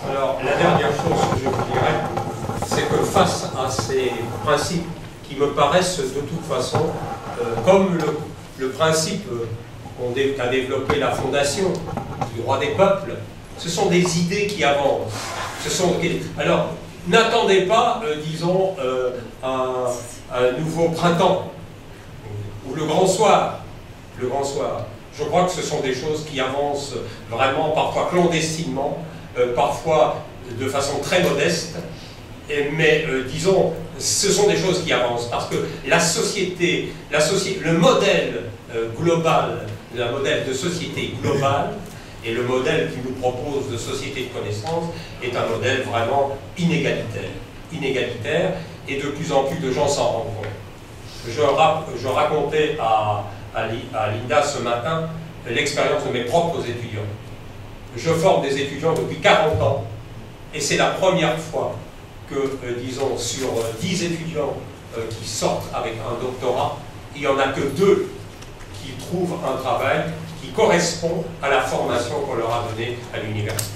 Alors, la dernière chose que je vous dirais, c'est que face à ces principes qui me paraissent de toute façon, comme le principe qu'a développé la Fondation du droit des peuples, ce sont des idées qui avancent. Alors, n'attendez pas, disons, un nouveau printemps, ou le grand soir. Le grand soir. Je crois que ce sont des choses qui avancent vraiment, parfois clandestinement, parfois de façon très modeste, mais disons, ce sont des choses qui avancent, parce que la société, le modèle global, le modèle de société globale, et le modèle qui nous propose de société de connaissance est un modèle vraiment inégalitaire. Inégalitaire, et de plus en plus de gens s'en rendent compte. Je racontais à Linda ce matin l'expérience de mes propres étudiants. Je forme des étudiants depuis 40 ans, et c'est la première fois que, disons, sur 10 étudiants qui sortent avec un doctorat, il n'y en a que 2 qui trouvent un travail qui correspond à la formation qu'on leur a donnée à l'université.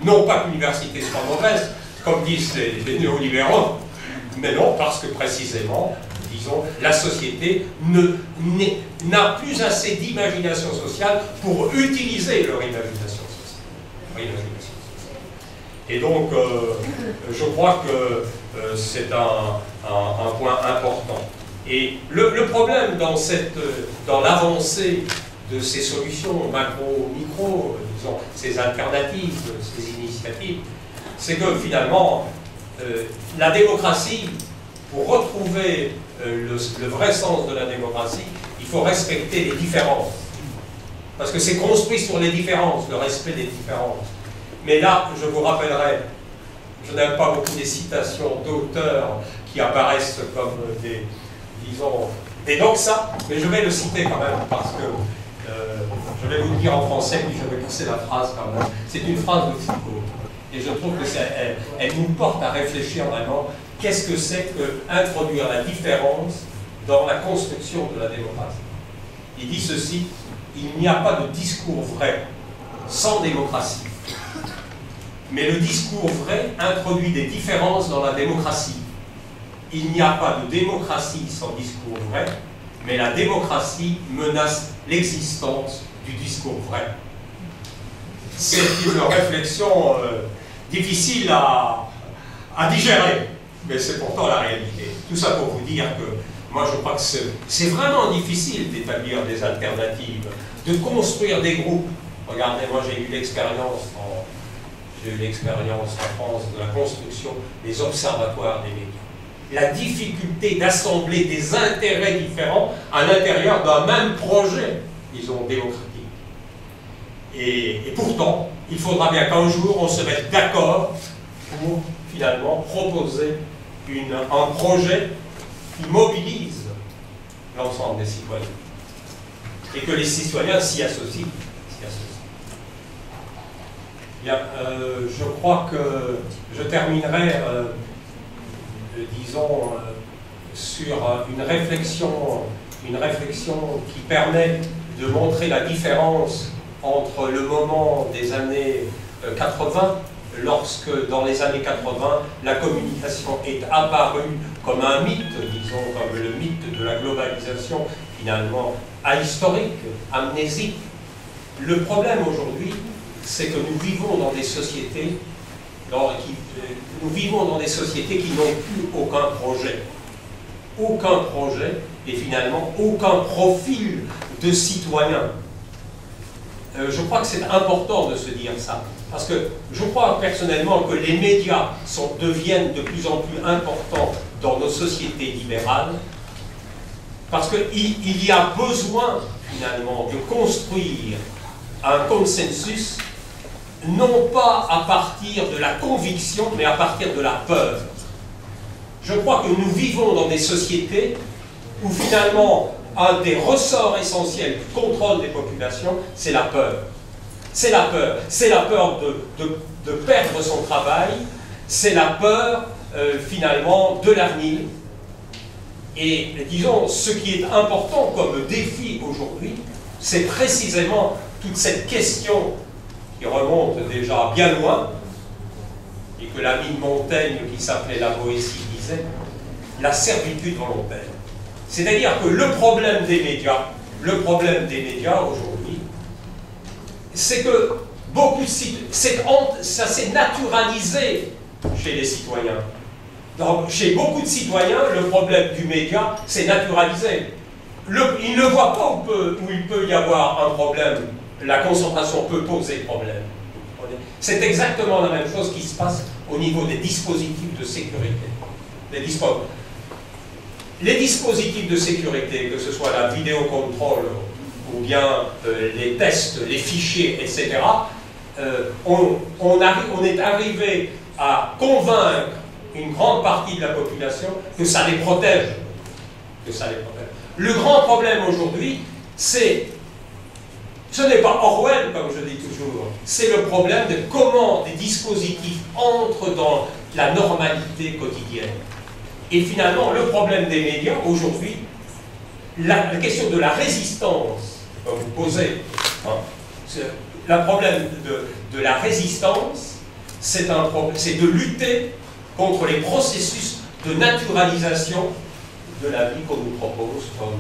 Non pas que l'université soit mauvaise, comme disent les néolibéraux, mais non, parce que précisément, disons, la société n'a plus assez d'imagination sociale pour utiliser leur imagination sociale. Et donc, je crois que c'est un point important. Et le problème dans l'avancée de ces solutions macro-micro, disons, ces alternatives, ces initiatives, c'est que finalement, la démocratie, pour retrouver le vrai sens de la démocratie, il faut respecter les différences. Parce que c'est construit sur les différences, le respect des différences. Mais là, je vous rappellerai, je n'aime pas beaucoup les citations d'auteurs qui apparaissent comme des doxas, mais je vais le citer quand même, parce que je vais vous le dire en français, puis je vais casser la phrase quand même. C'est une phrase de Foucault. Et je trouve qu'elle nous porte à réfléchir vraiment qu'est-ce que c'est que introduire la différence dans la construction de la démocratie. Il dit ceci: il n'y a pas de discours vrai sans démocratie. Mais le discours vrai introduit des différences dans la démocratie. Il n'y a pas de démocratie sans discours vrai, mais la démocratie menace l'existence du discours vrai. C'est une réflexion difficile à digérer, mais c'est pourtant la réalité. Tout ça pour vous dire que moi je crois que c'est vraiment difficile d'établir des alternatives, de construire des groupes. Regardez, moi j'ai eu l'expérience en France de la construction des observatoires des médias. La difficulté d'assembler des intérêts différents à l'intérieur d'un même projet, disons, démocratique. Et pourtant, il faudra bien qu'un jour on se mette d'accord pour finalement proposer un projet qui mobilise l'ensemble des citoyens et que les citoyens s'y associent. Bien, je crois que je terminerai, disons, sur une réflexion qui permet de montrer la différence entre le moment des années 80, lorsque dans les années 80, la communication est apparue comme un mythe, disons comme le mythe de la globalisation, finalement ahistorique, amnésique. Le problème aujourd'hui, c'est que nous vivons dans des sociétés qui n'ont plus aucun projet. Aucun projet et finalement aucun profil de citoyen. Je crois que c'est important de se dire ça. Parce que je crois personnellement que les médias deviennent de plus en plus importants dans nos sociétés libérales. Parce qu'il y a besoin finalement de construire un consensus, non pas à partir de la conviction, mais à partir de la peur. Je crois que nous vivons dans des sociétés où finalement un des ressorts essentiels du contrôle des populations, c'est la peur. C'est la peur. C'est la peur de perdre son travail, c'est la peur finalement de l'avenir. Et disons, ce qui est important comme défi aujourd'hui, c'est précisément toute cette question qui remonte déjà bien loin, et que l'ami de Montaigne qui s'appelait la Boétie disait, la servitude volontaire. C'est-à-dire que le problème des médias aujourd'hui, c'est que beaucoup de ça s'est naturalisé chez les citoyens. Donc, chez beaucoup de citoyens, le problème du média s'est naturalisé. Ils ne voient pas où il peut y avoir un problème. La concentration peut poser problème. C'est exactement la même chose qui se passe au niveau des dispositifs de sécurité. Les dispositifs de sécurité, que ce soit la vidéocontrôle ou bien les tests, les fichiers, etc., on est arrivé à convaincre une grande partie de la population que ça les protège. Le grand problème aujourd'hui, ce n'est pas Orwell, comme je dis toujours, c'est le problème de comment des dispositifs entrent dans la normalité quotidienne. Et finalement, le problème des médias, aujourd'hui, la question de la résistance, comme vous posez, hein, le problème de la résistance, c'est de lutter contre les processus de naturalisation de la vie qu'on nous propose comme